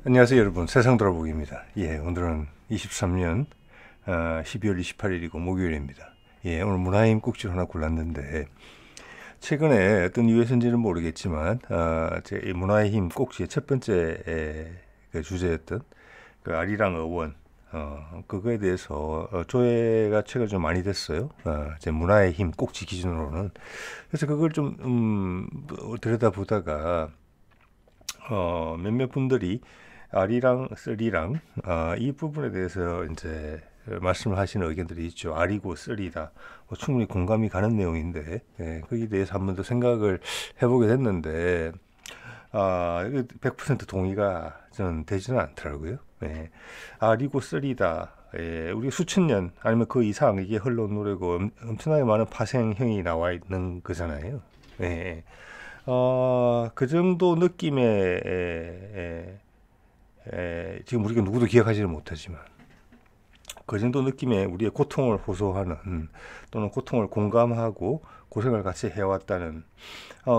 안녕하세요 여러분, 세상 돌아보기입니다. 오늘은 23년 12월 28일이고 목요일입니다. 오늘 문화임 꼭지를 하나 골랐는데, 최근에 어떤 이유에서인지는 모르겠지만 제 이 문화의 힘 꼭지의 첫 번째 그 주제였던 그 아리랑 어원, 그거에 대해서 조회가 최근 좀 많이 됐어요. 제 문화의 힘 꼭지 기준으로는. 그래서 그걸 좀 들여다보다가 몇몇 분들이 아리랑, 쓰리랑 이 부분에 대해서 이제 말씀을 하시는 의견들이 있죠. 아리고 쓰리다. 충분히 공감이 가는 내용인데, 거기에 대해서 한 번 더 생각을 해보게 됐는데, 100% 동의가 저는 되지는 않더라고요. 아리고 쓰리다. 우리 수천 년 아니면 그 이상 이게 흘러온 노래고 엄청나게 많은 파생형이 나와 있는 거잖아요. 그 정도 느낌의 지금 우리가 누구도 기억하지는 못하지만 그 정도 느낌의 우리의 고통을 호소하는, 또는 고통을 공감하고 고생을 같이 해왔다는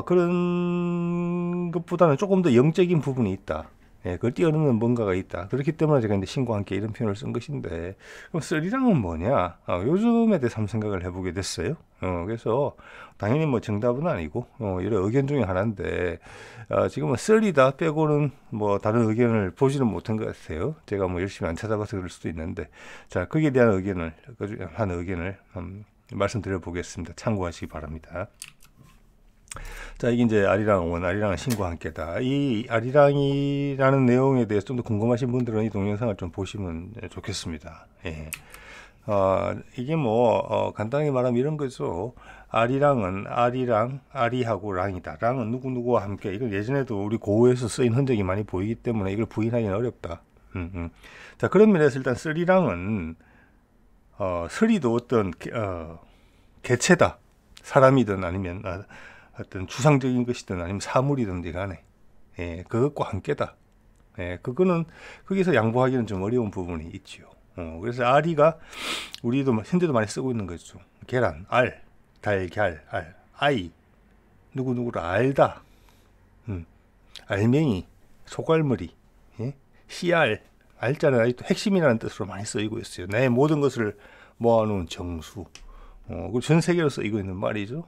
그런 것보다는 조금 더 영적인 부분이 있다. 그걸 뛰어넘는 뭔가가 있다. 그렇기 때문에 제가 이제 신과 함께 이런 표현을 쓴 것인데, 그럼 쓰리랑은 뭐냐? 요즘에 대해서 한번 생각을 해보게 됐어요. 그래서 당연히 뭐 정답은 아니고 여러 의견 중에 하나인데, 지금은 쓰리다 빼고는 뭐 다른 의견을 보지는 못한 것 같아요. 제가 뭐 열심히 안 찾아봐서 그럴 수도 있는데, 자, 거기에 대한 의견을, 한 의견을 말씀드려 보겠습니다. 참고하시기 바랍니다. 자, 이게 이제 아리랑 원, 아리랑은 신과 함께다. 이 아리랑이라는 내용에 대해서 좀 더 궁금하신 분들은 이 동영상을 좀 보시면 좋겠습니다. 이게 뭐 간단하게 말하면 이런 거죠. 아리랑은 아리랑, 아리하고 랑이다. 랑은 누구누구와 함께. 이건 예전에도 우리 고흐에서 쓰인 흔적이 많이 보이기 때문에 이걸 부인하기는 어렵다. 자, 그런 면에서 일단 쓰리랑은 쓰리도 어떤 개체다. 사람이든 아니면 어떤 추상적인 것이든 아니면 사물이든지 간에 그것과 함께다. 그거는 거기서 양보하기는 좀 어려운 부분이 있지요. 그래서 아리가 우리도 현대도 많이 쓰고 있는 거죠. 계란, 알, 달걀, 알, 아이, 누구누구를 알다, 알맹이, 소갈머리, 씨알, 알자는 아직도 핵심이라는 뜻으로 많이 쓰이고 있어요. 내 모든 것을 모아놓은 정수. 그 전 세계로 쓰이고 있는 말이죠.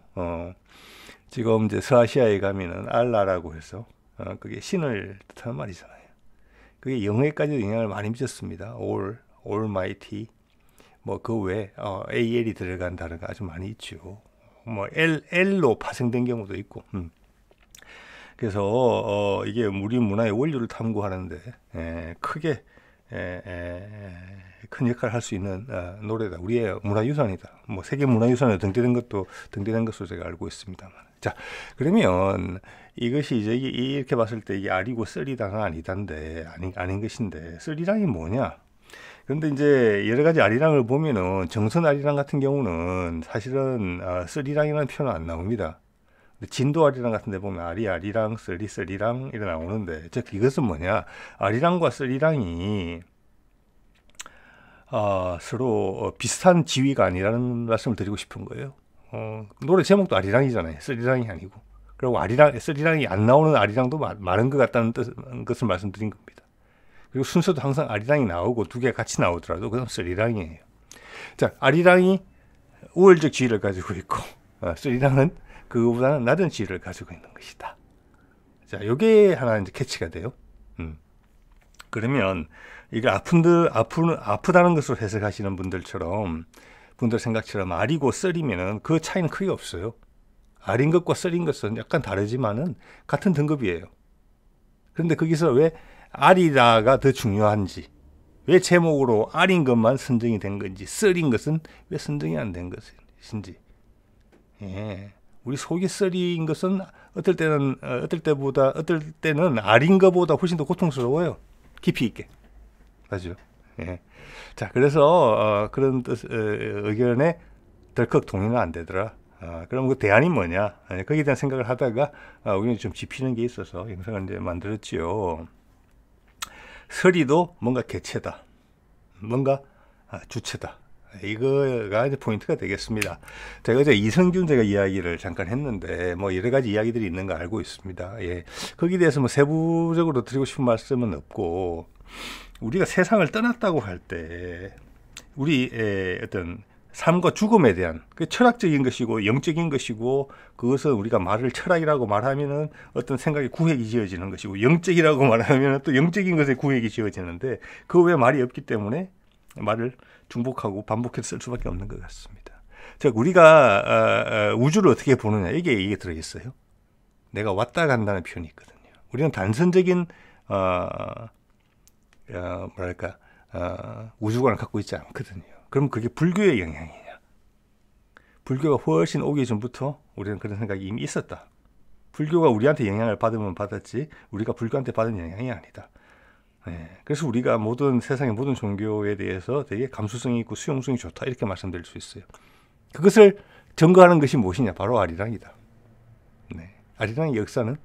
지금 이제 서아시아에 가면은 알라라고 해서 그게 신을 뜻하는 말이잖아요. 그게 영어에까지도 영향을 많이 미쳤습니다. Almighty, 뭐 그 외에 AL이 들어간 단어가 아주 많이 있죠. 뭐 L로 파생된 경우도 있고. 그래서 이게 우리 문화의 원료를 탐구하는데 크게 큰 역할을 할 수 있는 노래다. 우리의 문화유산이다. 뭐 세계 문화유산에 등재된 것으로 제가 알고 있습니다만. 자, 그러면 이것이 이제 이렇게 봤을 때 이게 아리고 쓰리랑은 아니단데, 아닌 것인데, 쓰리랑이 뭐냐? 그런데 이제 여러 가지 아리랑을 보면은 정선 아리랑 같은 경우는 사실은 쓰리랑이라는 표현은 안 나옵니다. 진도 아리랑 같은 데 보면 아리랑, 쓰리랑 이래 나오는데, 즉 이것은 뭐냐? 아리랑과 쓰리랑이 서로 비슷한 지위가 아니라는 말씀을 드리고 싶은 거예요. 노래 제목도 아리랑이잖아요. 쓰리랑이 아니고. 그리고 쓰리랑이 안 나오는 아리랑도 많은 것 같다는 것을 말씀드린 겁니다. 그리고 순서도 항상 아리랑이 나오고 두 개 같이 나오더라도 그건 쓰리랑이에요. 자, 아리랑이 우월적 지위를 가지고 있고, 쓰리랑은 그거보다는 낮은 지위를 가지고 있는 것이다. 자, 요게 하나 이제 캐치가 돼요. 그러면 이게 아프다는 것으로 해석하시는 분들 생각처럼 아리고 쓰리면은 그 차이는 크게 없어요. 아린 것과 쓰린 것은 약간 다르지만은 같은 등급이에요. 그런데 거기서 왜 아리다가 더 중요한지, 왜 제목으로 아린 것만 선정이 된 건지, 쓰린 것은 왜 선정이 안 된 것인지. 우리 속이 쓰린 것은 어떨 때는 아린 것보다 훨씬 더 고통스러워요. 깊이 있게. 맞죠? 자, 그래서 그런 의견에 덜컥 동의는 안 되더라. 그럼 그 대안이 뭐냐? 거기에 대한 생각을 하다가 우리는 좀 짚히는 게 있어서 영상을 이제 만들었지요. 서리도 뭔가 개체다, 뭔가 주체다. 이거가 이제 포인트가 되겠습니다. 제가 어제 이성균 제가 이야기를 잠깐 했는데 뭐 여러 가지 이야기들이 있는 거 알고 있습니다. 예. 거기에 대해서 뭐 세부적으로 드리고 싶은 말씀은 없고, 우리가 세상을 떠났다고 할 때 우리의 어떤 삶과 죽음에 대한 그 철학적인 것이고 영적인 것이고, 그것은 우리가 말을 철학이라고 말하면은 어떤 생각에 구획이 지어지는 것이고, 영적이라고 말하면은 또 영적인 것에 구획이 지어지는데, 그 외에 말이 없기 때문에 말을 중복하고 반복해서 쓸 수밖에 없는 것 같습니다. 즉 우리가 우주를 어떻게 보느냐, 이게 들어있어요. 내가 왔다 간다는 표현이 있거든요. 우리는 단선적인 뭐랄까 우주관을 갖고 있지 않거든요. 그럼 그게 불교의 영향이냐? 불교가 훨씬 오기 전부터 우리는 그런 생각이 이미 있었다. 불교가 우리한테 영향을 받으면 받았지 우리가 불교한테 받은 영향이 아니다. 네, 그래서 우리가 세상의 모든 종교에 대해서 되게 감수성이 있고 수용성이 좋다, 이렇게 말씀드릴 수 있어요. 그것을 증거하는 것이 무엇이냐? 바로 아리랑이다. 네, 아리랑의 역사는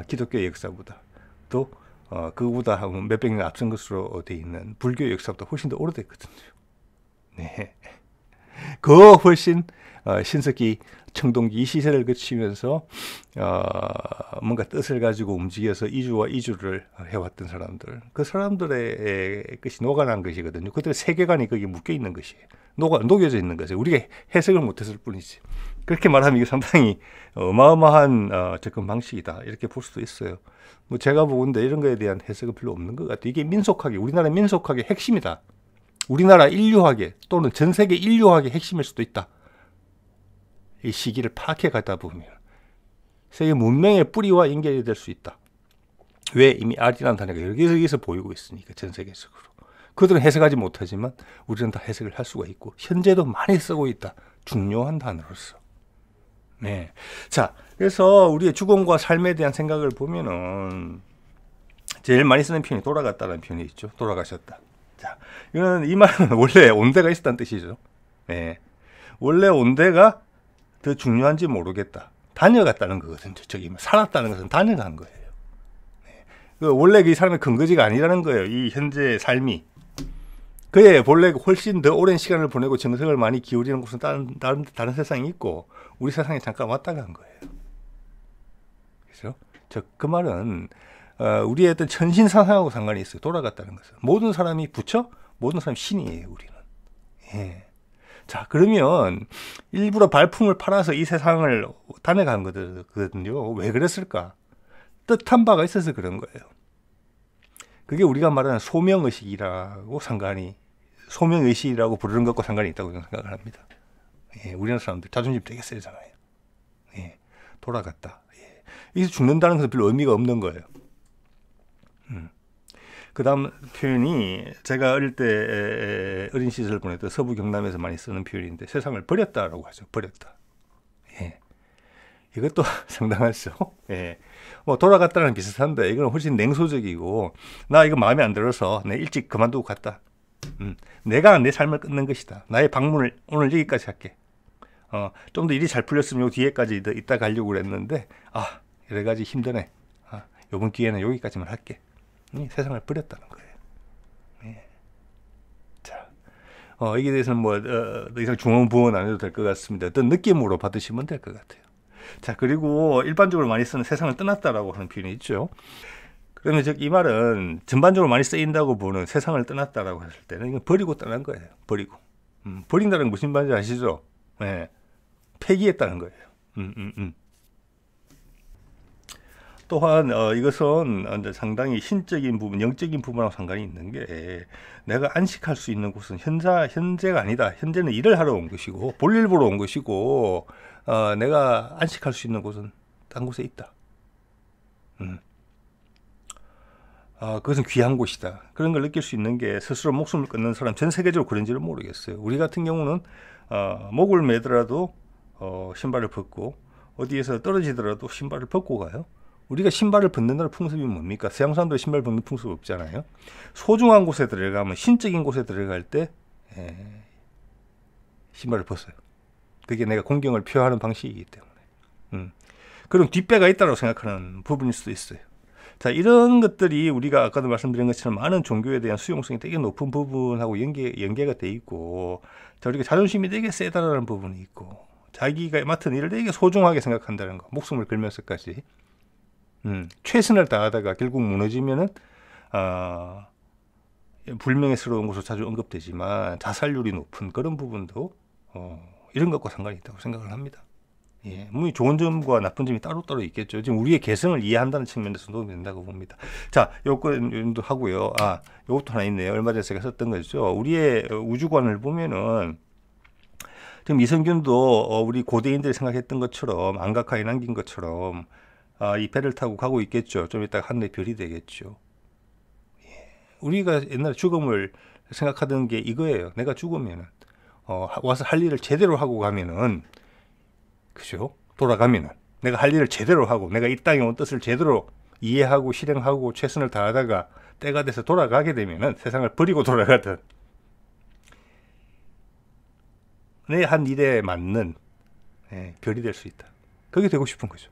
기독교의 역사보다 또 그보다 몇백 년 앞선 것으로 되어 있는 불교의 역사보다 훨씬 더 오래됐거든요. 네, 그 훨씬 신석기, 청동기 이 시세를 거치면서 뭔가 뜻을 가지고 움직여서 이주와 이주를 해왔던 사람들, 그 사람들의 것이 녹아난 것이거든요. 그들의 세계관이 거기에 묶여 있는 것이에요. 녹여져 있는 것이에요. 우리가 해석을 못했을 뿐이지. 그렇게 말하면 이게 상당히 어마어마한 접근 방식이다, 이렇게 볼 수도 있어요. 뭐 제가 보건데 이런 거에 대한 해석은 별로 없는 것 같아요. 이게 민속학의, 우리나라 민속학의 핵심이다. 우리나라 인류학의 또는 전 세계 인류학의 핵심일 수도 있다. 이 시기를 파악해 가다 보면 세계 문명의 뿌리와 연결이 될 수 있다. 왜? 이미 R이라는 단어가 여기서 보이고 있으니까, 전 세계적으로. 그들은 해석하지 못하지만 우리는 다 해석을 할 수가 있고, 현재도 많이 쓰고 있다. 중요한 단어로서. 네. 자, 그래서 우리의 죽음과 삶에 대한 생각을 보면은 제일 많이 쓰는 표현이 돌아갔다는 표현이 있죠. 돌아가셨다. 자, 이 말은 원래 온대가 있었다는 뜻이죠. 네. 원래 온대가 더 중요한지 모르겠다. 다녀갔다는 거거든요. 저기 살았다는 것은 다녀간 거예요. 네. 원래 그 사람의 근거지가 아니라는 거예요. 이 현재 삶이. 그의 본래 훨씬 더 오랜 시간을 보내고 정성을 많이 기울이는 곳은 다른 세상이 있고, 우리 세상에 잠깐 왔다 간 거예요. 그렇죠? 그 말은 우리의 어떤 천신 사상하고 상관이 있어요. 돌아갔다는 것은. 모든 사람이 부처, 모든 사람이 신이에요. 우리는. 예. 자, 그러면 일부러 발품을 팔아서 이 세상을 다녀간 거거든요. 왜 그랬을까? 뜻한 바가 있어서 그런 거예요. 그게 우리가 말하는 소명의식이라고 소명의식이라고 부르는 것과 상관이 있다고 저는 생각을 합니다. 예, 우리나라 사람들 자존심 되게 세잖아요. 예, 돌아갔다. 예. 여기서 죽는다는 것은 별로 의미가 없는 거예요. 그 다음 표현이 제가 어릴 때 어린 시절 보냈던 서부 경남에서 많이 쓰는 표현인데, 세상을 버렸다라고 하죠. 버렸다. 예. 이것도 상당하죠. 예. 뭐 돌아갔다는 비슷한데 이건 훨씬 냉소적이고, 나 이거 마음에 안 들어서 내 일찍 그만두고 갔다. 내가 내 삶을 끊는 것이다. 나의 방문을 오늘 여기까지 할게. 좀 더 일이 잘 풀렸으면 요 뒤에까지 더 있다 가려고 그랬는데 여러 가지 힘드네. 요번 기회는 여기까지만 할게. 세상을 버렸다는 거예요. 예. 자, 이게 대해서는 더 이상 중언부언 안 해도 될 것 같습니다. 어떤 느낌으로 받으시면 될 것 같아요. 자, 그리고 일반적으로 많이 쓰는 세상을 떠났다라고 하는 표현이 있죠. 그러면 이 말은 전반적으로 많이 쓰인다고 보는 세상을 떠났다라고 했을 때는 이건 버리고 떠난 거예요. 버리고. 버린다는 게 무슨 말인지 아시죠? 네. 폐기했다는 거예요. 또한 이것은 상당히 신적인 부분, 영적인 부분하고 상관이 있는 게, 내가 안식할 수 있는 곳은 현재가 아니다. 현재는 일을 하러 온 것이고 볼일 보러 온 것이고, 내가 안식할 수 있는 곳은 딴 곳에 있다. 그것은 귀한 곳이다. 그런 걸 느낄 수 있는 게 스스로 목숨을 끊는 사람 전 세계적으로 그런지는 모르겠어요. 우리 같은 경우는 목을 매더라도 신발을 벗고, 어디에서 떨어지더라도 신발을 벗고 가요. 우리가 신발을 벗는다는 풍습이 뭡니까? 서양 사람들 신발 벗는 풍습 없잖아요. 소중한 곳에 들어가면, 신적인 곳에 들어갈 때 신발을 벗어요. 그게 내가 공경을 표하는 방식이기 때문에. 그럼 뒷배가 있다고 생각하는 부분일 수도 있어요. 자, 이런 것들이 우리가 아까도 말씀드린 것처럼 많은 종교에 대한 수용성이 되게 높은 부분하고 연계가 돼 있고, 자, 우리가 자존심이 되게 세다라는 부분이 있고, 자기가 맡은 일을 되게 소중하게 생각한다는 거, 목숨을 걸면서까지 최선을 다하다가 결국 무너지면은 불명예스러운 것으로 자주 언급되지만 자살률이 높은 그런 부분도 이런 것과 상관이 있다고 생각을 합니다. 예, 뭐 좋은 점과 나쁜 점이 따로따로 있겠죠. 지금 우리의 개성을 이해한다는 측면에서 도움이 된다고 봅니다. 자, 요건도 하고요. 요것도 하나 있네요. 얼마 전에 제가 썼던 거죠. 우리의 우주관을 보면은 지금 이성균도 우리 고대인들이 생각했던 것처럼 안각하에 남긴 것처럼 이 배를 타고 가고 있겠죠. 좀 이따가 하늘의 별이 되겠죠. 예, 우리가 옛날에 죽음을 생각하던 게 이거예요. 내가 죽으면은 와서 할 일을 제대로 하고 가면은, 그죠? 돌아가면은 내가 할 일을 제대로 하고 내가 이 땅에 온 뜻을 제대로 이해하고 실행하고 최선을 다하다가 때가 돼서 돌아가게 되면은 세상을 버리고 돌아가든 내 한 일에 맞는 별이 될 수 있다. 그게 되고 싶은 거죠.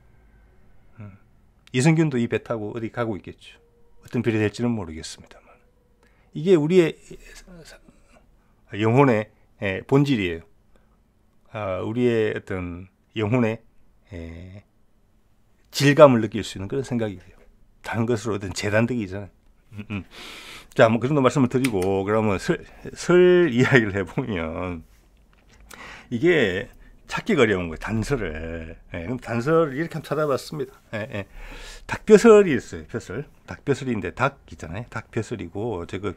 이성균도 이 배 타고 어디 가고 있겠죠. 어떤 별이 될지는 모르겠습니다만 이게 우리의 영혼의 본질이에요. 우리의 어떤 영혼의 질감을 느낄 수 있는 그런 생각이에요. 다른 것으로 어떤 재단되기잖아요. 자, 뭐 그 정도 말씀을 드리고 그러면 설 이야기를 해보면 이게 찾기가 어려운 거예요. 단서를. 그럼 단서를 이렇게 한번 찾아봤습니다. 닭벼슬이 있어요. 벼슬. 닭벼슬인데 닭이잖아요. 닭벼슬이고 저거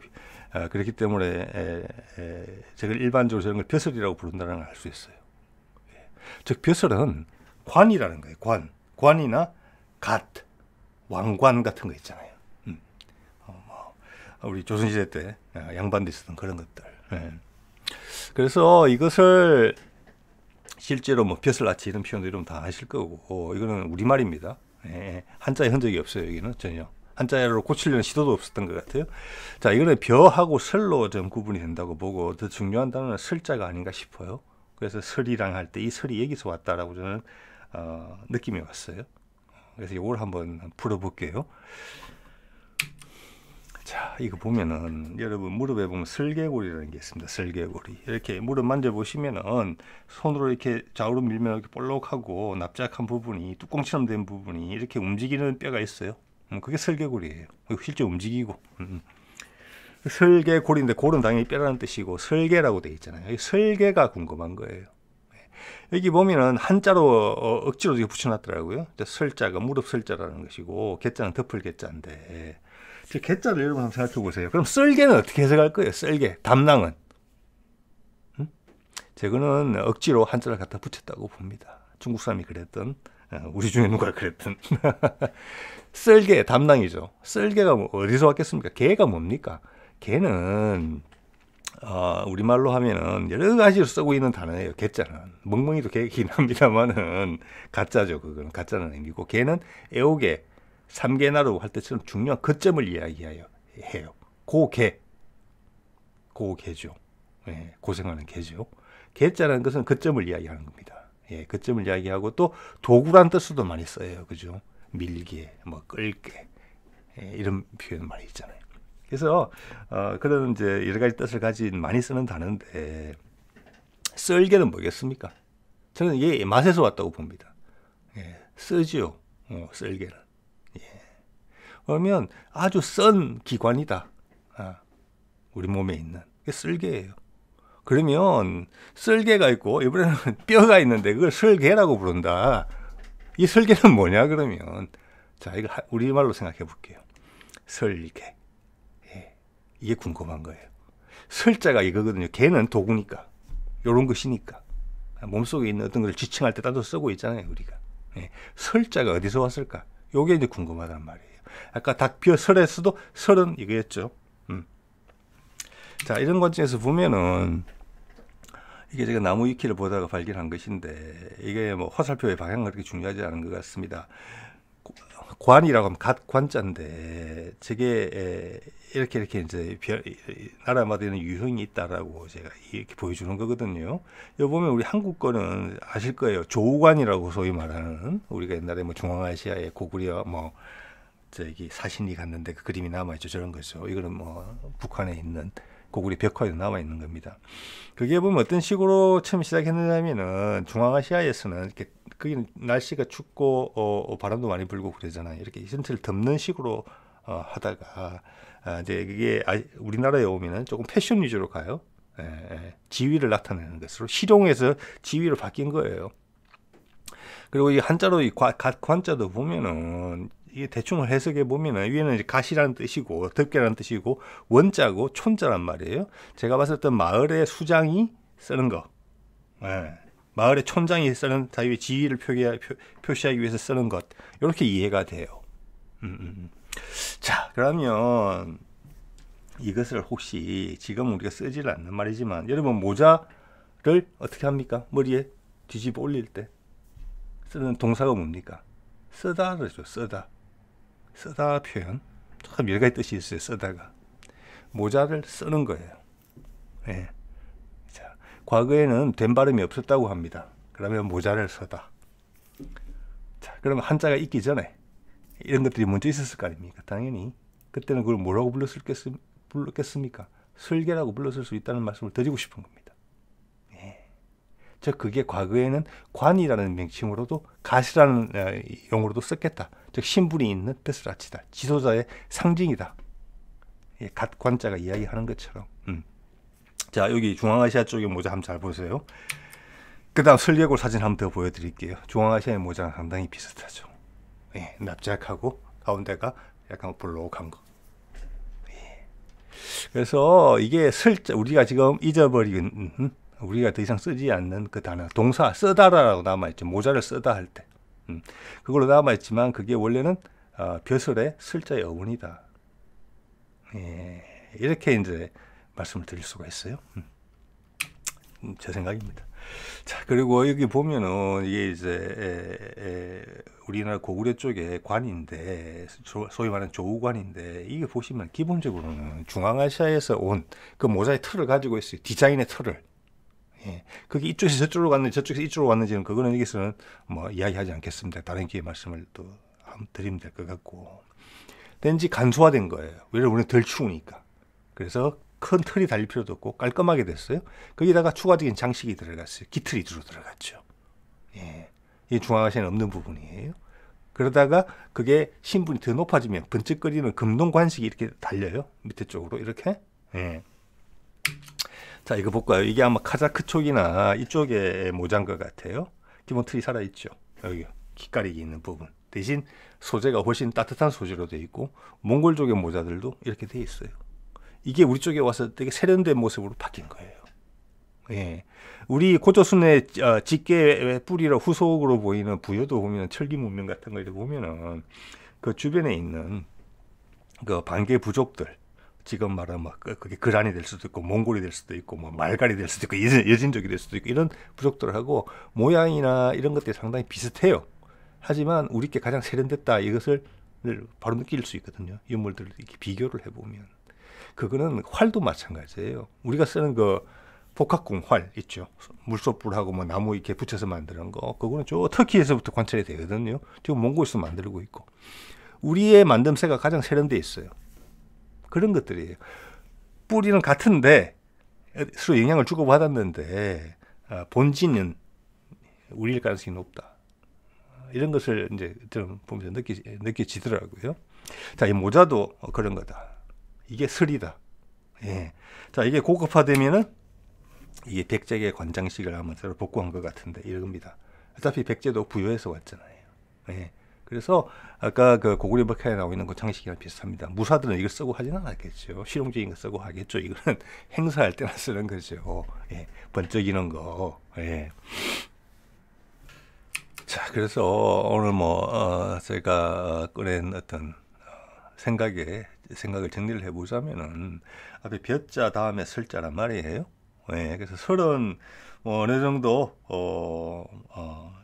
그렇기 때문에 저걸 일반적으로 저런 걸 벼슬이라고 부른다는 걸 알 수 있어요. 즉 벼슬은 관이라는 거예요. 관이나 갓, 왕관 같은 거 있잖아요. 우리 조선시대 때 양반도 있었던 그런 것들. 그래서 이것을 실제로 뭐 벼슬아치 이런 표현도 이러면 다 아실 거고, 이거는 우리말입니다. 한자의 흔적이 없어요. 여기는 전혀 한자로 고치려는 시도도 없었던 것 같아요. 자, 이거는 벼하고 설로 좀 구분이 된다고 보고, 더 중요한 단어는 설자가 아닌가 싶어요. 그래서 설이랑 할 때 이 설이 여기서 왔다라고 저는 느낌이 왔어요. 그래서 이걸 한번 풀어볼게요. 자, 이거 보면은 여러분 무릎에 보면 설계골이라는 게 있습니다. 설계골이 이렇게 무릎 만져보시면은 손으로 이렇게 좌우로 밀면 이렇게 볼록하고 납작한 부분이, 뚜껑처럼 된 부분이 이렇게 움직이는 뼈가 있어요. 그게 설계골이에요. 실제 움직이고. 설계골인데 골은 당연히 뼈라는 뜻이고 설계라고 돼 있잖아요. 설계가 궁금한 거예요. 여기 보면은 한자로 억지로 이렇게 붙여놨더라고요. 설자가 무릎 설자라는 것이고 개자는 덮을 개자인데, 개자를 여러분 한번 생각해 보세요. 그럼 썰개는 어떻게 해석할 거예요? 썰개, 담낭은? 저거는 억지로 한자를 갖다 붙였다고 봅니다. 중국 사람이 그랬던, 우리 중에 누가 그랬던. 썰개, 담낭이죠. 썰개가 뭐 어디서 왔겠습니까? 개가 뭡니까? 개는 우리말로 하면은 여러 가지로 쓰고 있는 단어예요. 개자는 멍멍이도 개긴 합니다만은 가짜죠. 그거는 가짜는 아니고, 개는 애오개, 삼계나루 할 때처럼 중요한 거점을 이야기해요. 고개죠. 고생하는 개죠. 개자라는 것은 거점을 이야기하는 겁니다. 거점을 이야기하고 또 도구란 뜻으로도 많이 써요. 그죠? 밀개, 뭐 끌개, 이런 표현 많이 있잖아요. 그래서 그런 이제 여러 가지 뜻을 가진 많이 쓰는 단어인데, 썰개는 뭐겠습니까? 저는 얘 맛에서 왔다고 봅니다. 쓰지요. 썰개는. 그러면 아주 썬 기관이다. 우리 몸에 있는. 그게 썰개예요. 그러면 썰개가 있고 이번에는 뼈가 있는데 그걸 설개라고 부른다. 이 설개는 뭐냐 그러면, 자, 이거 우리말로 생각해 볼게요. 설개. 이게 궁금한 거예요. 설자가 이거거든요. 개는 도구니까, 요런 것이니까 몸속에 있는 어떤 것을 지칭할 때 따로 쓰고 있잖아요, 우리가. 설자가 어디서 왔을까? 요게 이제 궁금하단 말이에요. 아까 닭벼설에서도 설은 이거였죠. 자, 이런 관점에서 보면은 이게 제가 나무 위키를 보다가 발견한 것인데, 이게 뭐 화살표의 방향은 그렇게 중요하지 않은 것 같습니다. 관이라고 하면 관자인데, 저게 이렇게 이제 나라마다 있는 유형이 있다라고 제가 이렇게 보여주는 거거든요. 여기 보면 우리 한국 거는 아실 거예요. 조우관이라고 소위 말하는, 우리가 옛날에 뭐 중앙아시아의 고구려 뭐 저기 사신이 갔는데 그 그림이 남아있죠. 저런 거죠. 이거는 뭐 북한에 있는 고구려 벽화에도 남아있는 겁니다. 그게 보면 어떤 식으로 처음 시작했느냐면은 중앙아시아에서는 이렇게 거기는 날씨가 춥고 바람도 많이 불고 그러잖아요. 이렇게 전체를 덮는 식으로 하다가 이제 그게 우리나라에 오면은 조금 패션 위주로 가요. 지위를 나타내는 것으로 실용에서 지위로 바뀐 거예요. 그리고 이 한자로 이 관자도 보면은 이게 대충 해석해 보면은 위에는 이제 가시라는 뜻이고 덮개라는 뜻이고 원자고 촌자란 말이에요. 제가 봤을 때 마을의 수장이 쓰는 거, 마을의 촌장이 쓰는 자기의 지위를 표시하기 위해서 쓰는 것, 이렇게 이해가 돼요. 자, 그러면 이것을 혹시 지금 우리가 쓰지를 않는 말이지만 여러분 모자를 어떻게 합니까? 머리에 뒤집어 올릴 때 쓰는 동사가 뭡니까? 쓰다 그러죠. 쓰다 표현 참 여러 가지 뜻이 있어요. 쓰다가 모자를 쓰는 거예요. 예. 자, 과거에는 된 발음이 없었다고 합니다. 그러면 모자를 쓰다. 자, 그러면 한자가 있기 전에 이런 것들이 먼저 있었을 거 아닙니까? 당연히 그때는 그걸 뭐라고 불렀겠습니까? 설계라고 불렀을 수 있다는 말씀을 드리고 싶은 겁니다. 즉 그게 과거에는 관이라는 명칭으로도 가시라는 용어로도 썼겠다. 즉 신분이 있는 벼슬아치다. 지도자의 상징이다. 관자가 이야기하는 것처럼. 자, 여기 중앙아시아 쪽의 모자 한번 잘 보세요. 그 다음 설계골 사진 한번 더 보여드릴게요. 중앙아시아의 모자랑 상당히 비슷하죠. 납작하고 가운데가 약간 볼록한 거. 그래서 이게 우리가 지금 잊어버린 우리가 더 이상 쓰지 않는 그 단어, 동사 쓰다라고 남아있죠. 모자를 쓰다 할 때. 그걸로 남아있지만 그게 원래는 벼슬의 슬자의 어원이다. 이렇게 이제 말씀을 드릴 수가 있어요. 제 생각입니다. 자, 그리고 여기 보면은 이게 이제 우리나라 고구려 쪽의 관인데 소위 말하는 조우관인데 이게 보시면 기본적으로는 중앙아시아에서 온 그 모자의 틀을 가지고 있어요. 디자인의 틀을. 그게 이쪽에서 저쪽으로 갔는지 저쪽에서 이쪽으로 왔는지는 그거는 여기서는 뭐 이야기하지 않겠습니다. 다른 기회에 말씀을 또 한번 드리면 될 것 같고 왠지 간소화된 거예요. 왜냐면 우리는 덜 추우니까. 그래서 큰 틀이 달릴 필요도 없고 깔끔하게 됐어요. 거기다가 추가적인 장식이 들어갔어요. 깃털이 주로 들어갔죠. 이 중앙아시아는 없는 부분이에요. 그러다가 그게 신분이 더 높아지면 번쩍거리는 금동 관식이 이렇게 달려요. 밑에 쪽으로 이렇게. 자, 이거 볼까요? 이게 아마 카자크 쪽이나 이쪽의 모자인 것 같아요. 기본 틀이 살아있죠. 여기 깃가리기 있는 부분. 대신 소재가 훨씬 따뜻한 소재로 되어 있고 몽골 쪽의 모자들도 이렇게 되어 있어요. 이게 우리 쪽에 와서 되게 세련된 모습으로 바뀐 거예요. 우리 고조선의 직계의 뿌리로 후속으로 보이는 부여도 보면 철기 문명 같은 거 이렇게 보면은 그 주변에 있는 그 반개 부족들 지금 말하면 뭐 그게 그란이 될 수도 있고 몽골이 될 수도 있고 뭐 말갈이 될 수도 있고 여진족이 될 수도 있고 이런 부족들하고 모양이나 이런 것들이 상당히 비슷해요. 하지만 우리께 가장 세련됐다 이것을 바로 느낄 수 있거든요. 인물들을 이렇게 비교를 해보면 그거는 활도 마찬가지예요. 우리가 쓰는 그 복합궁 활 있죠. 물소불하고 뭐 나무 이렇게 붙여서 만드는 거 그거는 저 터키에서부터 관찰이 되거든요. 지금 몽골에서 만들고 있고 우리의 만듦새가 가장 세련돼 있어요. 그런 것들이에요. 뿌리는 같은데 서로 영향을 주고받았는데 본질은 우리일 가능성이 높다. 이런 것을 이제 좀 보면서 느껴지더라고요. 자, 이 모자도 그런 거다. 이게 설이다. 자, 이게 고급화되면은 이게 백제의 관장식을 한번 새로 복구한 것 같은데 이겁니다. 어차피 백제도 부여해서 왔잖아요. 그래서 아까 그 고구려 벽화에 나오고 있는 그 장식이랑 비슷합니다. 무사들은 이걸 쓰고 하지는 않겠죠. 실용적인 거 쓰고 하겠죠. 이거는 행사할 때나 쓰는 거죠. 번쩍이는 거. 자, 그래서 오늘 뭐 제가 꺼낸 어떤 생각을 정리를 해보자면은 앞에 벼자 다음에 설자란 말이에요. 그래서 설은 뭐 어느 정도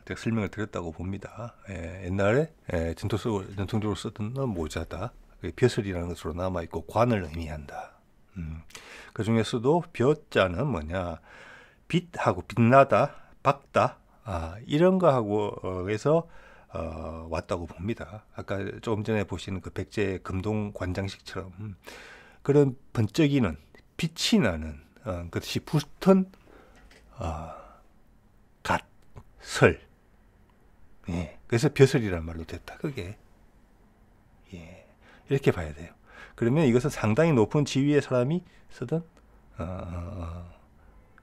제가 설명을 드렸다고 봅니다. 옛날에 전통적으로 쓰던 모자다. 벼슬이라는 것으로 남아 있고 관을 의미한다. 그 중에서도 벼자는 뭐냐? 빛하고 빛나다, 밝다. 이런 거하고 해서 왔다고 봅니다. 아까 조금 전에 보시는 그 백제 금동 관장식처럼 그런 번쩍이는 빛이 나는 그것이 붙은 갓, 설. 예, 그래서 벼슬이라는 말로 됐다. 그게 예, 이렇게 봐야 돼요. 그러면 이것은 상당히 높은 지위의 사람이 쓰던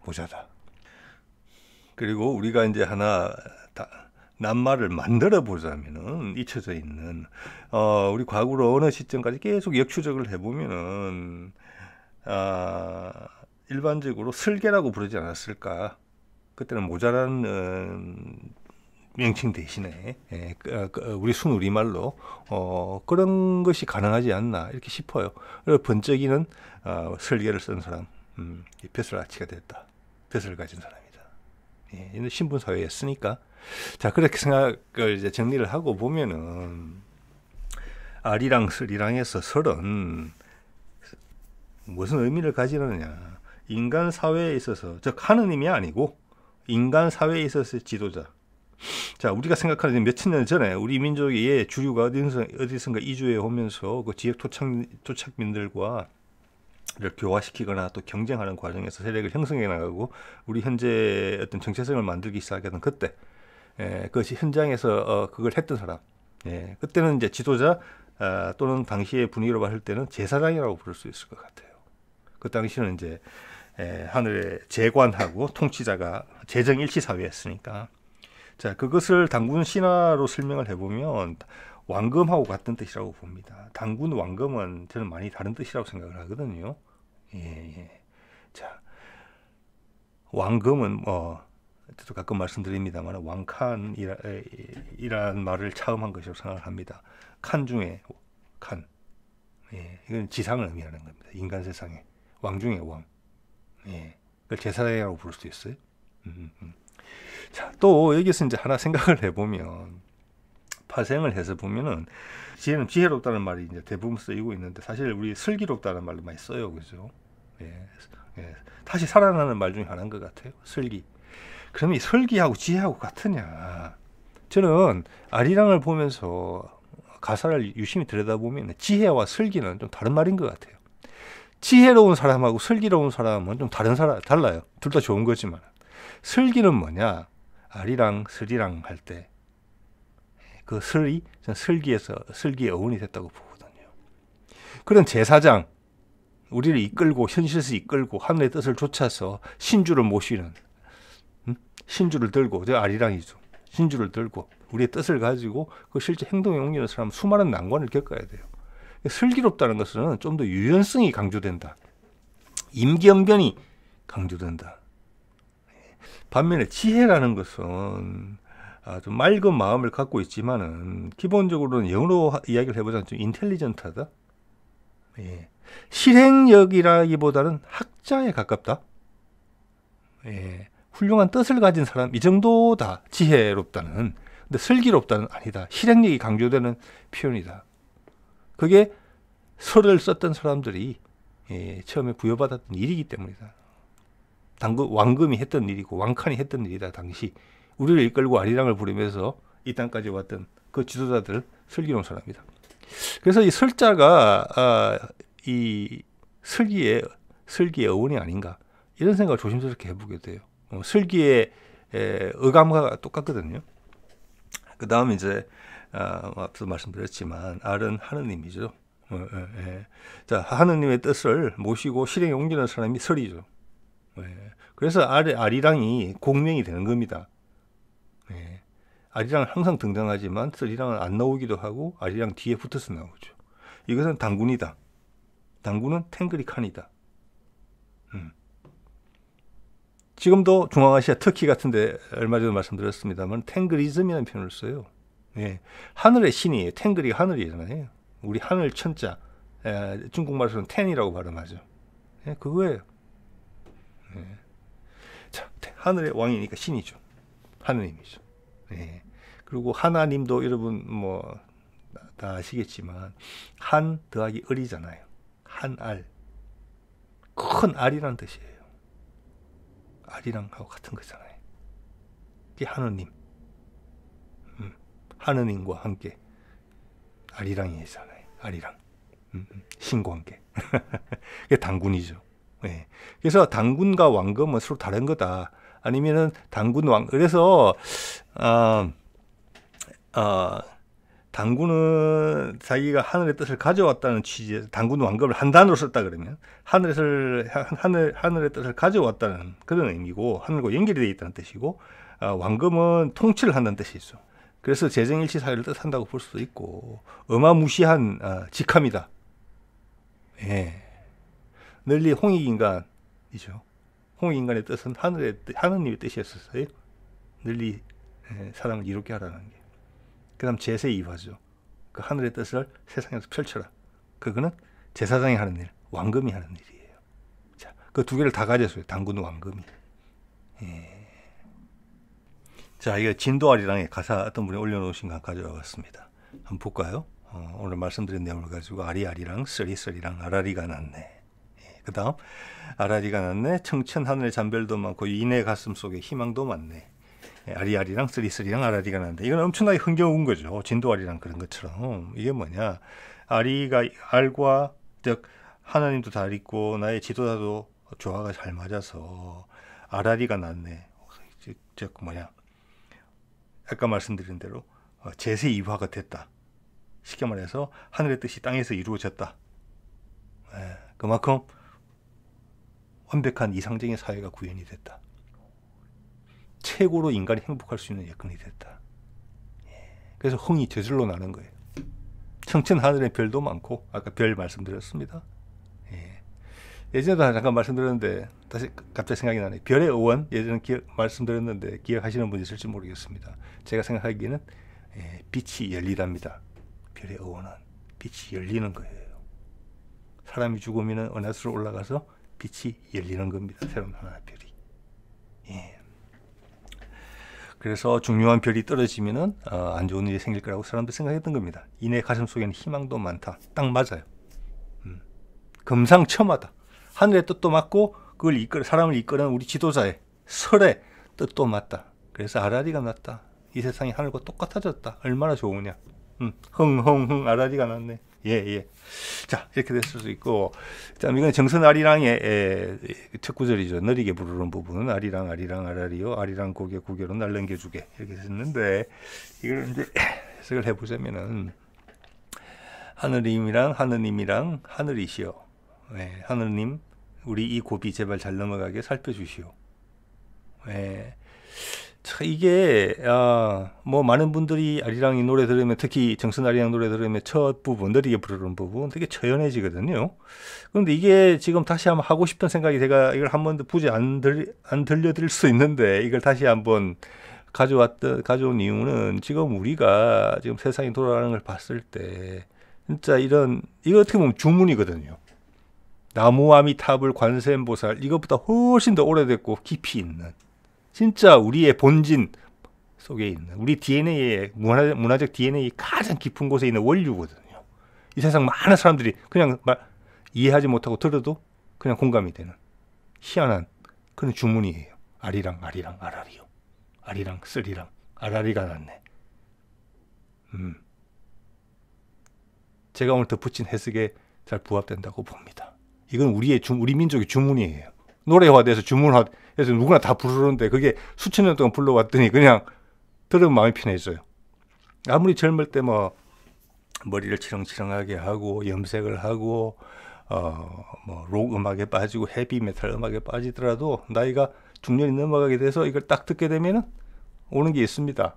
모자다. 그리고 우리가 이제 하나 낱말을 만들어 보자면은 잊혀져 있는 우리 과거로 어느 시점까지 계속 역추적을 해보면은 일반적으로 슬개라고 부르지 않았을까? 그때는 모자라는 명칭 대신에 우리 순우리말로 그런 것이 가능하지 않나 이렇게 싶어요. 그리고 번쩍이는 설계를 쓴 사람, 벼슬아치가 됐다. 벼슬을 가진 사람이다. 예, 이는 신분 사회였으니까. 자, 그렇게 생각을 이제 정리를 하고 보면은 아리랑 설이랑에서 설은 무슨 의미를 가지느냐? 인간 사회에 있어서, 즉 하느님이 아니고 인간 사회에 있어서 지도자. 자, 우리가 생각하는 몇천 년 전에 우리 민족의 주류가 어디선가 이주해 오면서 그 지역 토착민들과 교화시키거나 또 경쟁하는 과정에서 세력을 형성해 나가고 우리 현재 어떤 정체성을 만들기 시작했던 그때 그것이 현장에서 그걸 했던 사람. 그때는 이제 지도자 또는 당시의 분위기로 봤을 때는 제사장이라고 부를 수 있을 것 같아요. 그 당시는 이제 하늘의 재관하고 통치자가 재정일치 사회였으니까. 자, 그것을 당군 신화로 설명을 해보면 왕금하고 같은 뜻이라고 봅니다. 당군 왕금은 저는 많이 다른 뜻이라고 생각을 하거든요. 예. 자, 왕금은 저도 가끔 말씀드립니다만 왕칸이라는 말을 처음 한 것이라고 생각을 합니다. 칸 중에 칸. 예, 이건 지상을 의미하는 겁니다. 인간 세상에 왕 중에 왕. 예, 그걸 제사장이라고 부를 수도 있어요. 자, 또 여기서 이제 하나 생각을 해보면 파생을 해서 보면은 지혜는 지혜롭다는 말이 이제 대부분 쓰이고 있는데 사실 우리 슬기롭다는 말로 많이 써요, 그죠? 예, 다시 살아나는 말 중에 하나인 것 같아요. 슬기. 그럼 이 슬기하고 지혜하고 같으냐? 저는 아리랑을 보면서 가사를 유심히 들여다보면 지혜와 슬기는 좀 다른 말인 것 같아요. 지혜로운 사람하고 슬기로운 사람은 좀 달라요. 둘 다 좋은 거지만. 슬기는 뭐냐? 아리랑, 슬이랑 할 때 그 슬이 슬기에서 슬기의 어원이 됐다고 보거든요. 그런 제사장, 우리를 이끌고 현실에서 이끌고 하늘의 뜻을 좇아서 신주를 모시는 신주를 들고, 저 아리랑이죠. 신주를 들고 우리의 뜻을 가지고 그 실제 행동에 옮기는 사람은 수많은 난관을 겪어야 돼요. 슬기롭다는 것은 좀 더 유연성이 강조된다. 임기응변이 강조된다. 반면에 지혜라는 것은 좀 맑은 마음을 갖고 있지만은 기본적으로는 영어로 이야기를 해보자면 좀 인텔리전트하다. 예. 실행력이라기보다는 학자에 가깝다. 예. 훌륭한 뜻을 가진 사람, 이 정도다. 지혜롭다는. 근데 슬기롭다는 아니다. 실행력이 강조되는 표현이다. 그게 설을 썼던 사람들이 처음에 부여받았던 일이기 때문이다. 왕금이 했던 일이고 왕칸이 했던 일이다. 당시 우리를 이끌고 아리랑을 부르면서 이 땅까지 왔던 그 지도자들, 슬기로운 사람이다. 그래서 이 설자가 이 슬기의 어원이 아닌가 이런 생각을 조심스럽게 해보게 돼요. 슬기의 어감과 똑같거든요. 그 다음 이제 앞서 말씀드렸지만 알은 하느님이죠. 자, 하느님의 뜻을 모시고 실행에 옮기는 사람이 설이죠. 그래서 아리랑이 공명이 되는 겁니다. 아리랑은 항상 등장하지만 설이랑은 안 나오기도 하고 아리랑 뒤에 붙어서 나오죠. 이것은 당군이다. 당군은 탱그리칸이다. 지금도 중앙아시아 터키 같은데 얼마 전에 말씀드렸습니다만 탱그리즘이라는 표현을 써요. 하늘의 신이에요. 탱그리가 하늘이잖아요. 우리 하늘 천자, 중국말로는 텐이라고 발음하죠. 그거예요. 자, 하늘의 왕이니까 신이죠. 하느님이죠. 그리고 하나님도 여러분 뭐 다 아시겠지만 한 더하기 을이잖아요. 한알. 큰 알이라는 뜻이에요. 알이랑하고 같은 거잖아요. 이게 하느님. 하느님과 함께. 아리랑이잖아요. 아리랑. 신과 함께. 그게 당군이죠. 예. 그래서 당군과 왕금은 서로 다른 거다. 아니면은 당군 왕 그래서 당군은 자기가 하늘의 뜻을 가져왔다는 취지에서 당군 왕금을 한 단어로 썼다 그러면 하늘의 뜻을 가져왔다는 그런 의미고 하늘과 연결이 되어 있다는 뜻이고 왕금은 통치를 한다는 뜻이 있어. 그래서 재정일치 사회를 뜻한다고 볼 수도 있고 어마무시한 직함이다. 예. 널리 홍익인간이죠. 홍익인간의 뜻은 하느님의 뜻이었어요. 널리 사람을 이롭게 하라는 게. 그 다음 제세이화죠. 그 하늘의 뜻을 세상에서 펼쳐라. 그거는 제사장이 하는 일, 왕금이 하는 일이에요. 자, 그 두 개를 다 가졌어요. 당군 왕금이. 예. 자, 이거 진도아리랑의 가사 어떤 분이 올려놓으신 거 가져와 봤습니다. 한번 볼까요? 오늘 말씀드린 내용을 가지고 아리아리랑 쓰리쓰리랑 아라리가 났네. 예. 그 다음 아라리가 났네. 청천 하늘의 잔별도 많고 인의 가슴 속에 희망도 많네. 아리아리랑 쓰리쓰리랑 아라리가 난다. 이건 엄청나게 흥겨운 거죠. 진도아리랑 그런 것처럼. 이게 뭐냐. 알과 즉 하나님도 잘 있고 나의 지도자도 조화가 잘 맞아서 아라리가 났네. 즉 뭐냐. 아까 말씀드린 대로 제세이화가 됐다. 쉽게 말해서 하늘의 뜻이 땅에서 이루어졌다. 그만큼 완벽한 이상적인 사회가 구현이 됐다. 최고로 인간이 행복할 수 있는 여건이 됐다. 그래서 흥이 저절로 나는 거예요. 청천 하늘에 별도 많고 아까 별 말씀드렸습니다. 예전에도 잠깐 말씀드렸는데 다시 갑자기 생각이 나네요. 별의 의원 예전에 말씀드렸는데 기억하시는 분이 있을지 모르겠습니다. 제가 생각하기에는 빛이 열리답니다. 별의 의원은 빛이 열리는 거예요. 사람이 죽으면 은하수로 올라가서 빛이 열리는 겁니다. 새로운 하나의 별이. 그래서 중요한 별이 떨어지면은 안 좋은 일이 생길 거라고 사람들이 생각했던 겁니다. 이내 가슴 속에는 희망도 많다. 딱 맞아요. 금상첨화다. 하늘의 뜻도 맞고 그걸 사람을 이끄는 우리 지도자의 설의 뜻도 맞다. 그래서 아라리가 났다. 이 세상이 하늘과 똑같아졌다. 얼마나 좋으냐. 흥 아라리가 났네. 예. 자, 이렇게 됐을 수 있고, 자, 이건 정선 아리랑의 첫 구절이죠. 느리게 부르는 부분은 아리랑 아라리요. 아리랑 고개로 날 넘겨주게. 이렇게 했는데, 이걸 이제 해석을 해보자면은, 하느님이랑 하늘이시여. 하느님, 우리 이 고비 제발 잘 넘어가게 살펴주시오. 이게 뭐 많은 분들이 아리랑이 노래 들으면 특히 정선 아리랑 노래 들으면 첫 부분 느리게 부르는 부분 되게 처연해지거든요. 그런데 이게 지금 다시 한번 하고 싶은 생각이 제가 이걸 한 번도 굳이 안 들려드릴 수 있는데 이걸 다시 한번 가져온 이유는 지금 우리가 지금 세상이 돌아가는 걸 봤을 때 진짜 이거 어떻게 보면 주문이거든요. 나무아미타불 관세음보살 이것보다 훨씬 더 오래됐고 깊이 있는 진짜 우리의 본진 속에 있는 우리 DNA의 문화적 DNA의 가장 깊은 곳에 있는 원류거든요. 이 세상 많은 사람들이 그냥 이해하지 못하고 들어도 그냥 공감이 되는 희한한 그런 주문이에요. 아리랑 아라리요. 아리랑 쓰리랑 아라리가 났네. 제가 오늘 덧붙인 해석에 잘 부합된다고 봅니다. 이건 우리 민족의 주문이에요. 노래화돼서 주문화돼서 누구나 다 부르는데 그게 수천 년 동안 불러왔더니 그냥 들으면 마음이 편해져요. 아무리 젊을 때 뭐 머리를 치렁치렁하게 하고 염색을 하고 뭐 록 음악에 빠지고 헤비 메탈 음악에 빠지더라도 나이가 중년이 넘어가게 돼서 이걸 딱 듣게 되면은 오는 게 있습니다.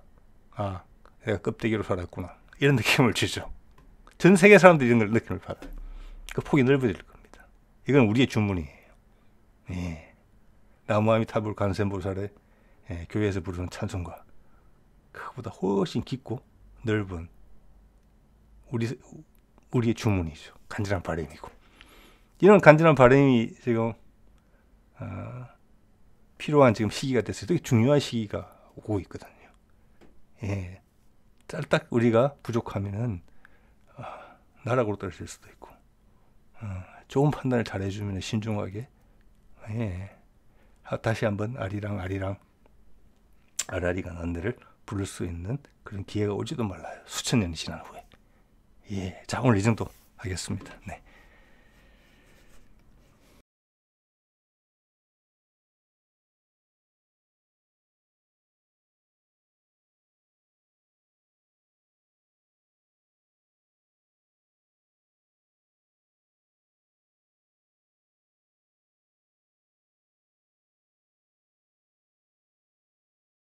내가 껍데기로 살았구나. 이런 느낌을 주죠. 전 세계 사람들이 이런 느낌을 받아요. 그 폭이 넓어질 겁니다. 이건 우리의 주문이에요. 나무아미타불 관세음보살의 교회에서 부르는 찬송가 그거보다 훨씬 깊고 넓은 우리의 주문이죠. 간절한 바람이고 이런 간절한 바람이 지금 필요한 지금 시기가 됐어요. 되게 중요한 시기가 오고 있거든요. 짤딱 우리가 부족하면은 나락으로 떨어질 수도 있고 좋은 판단을 잘 해주면 신중하게 다시 한번 아리랑 아라리가 난 데를 부를 수 있는 그런 기회가 올지도 몰라요. 수천 년이 지난 후에. 예, 자 오늘 이 정도 하겠습니다. 네.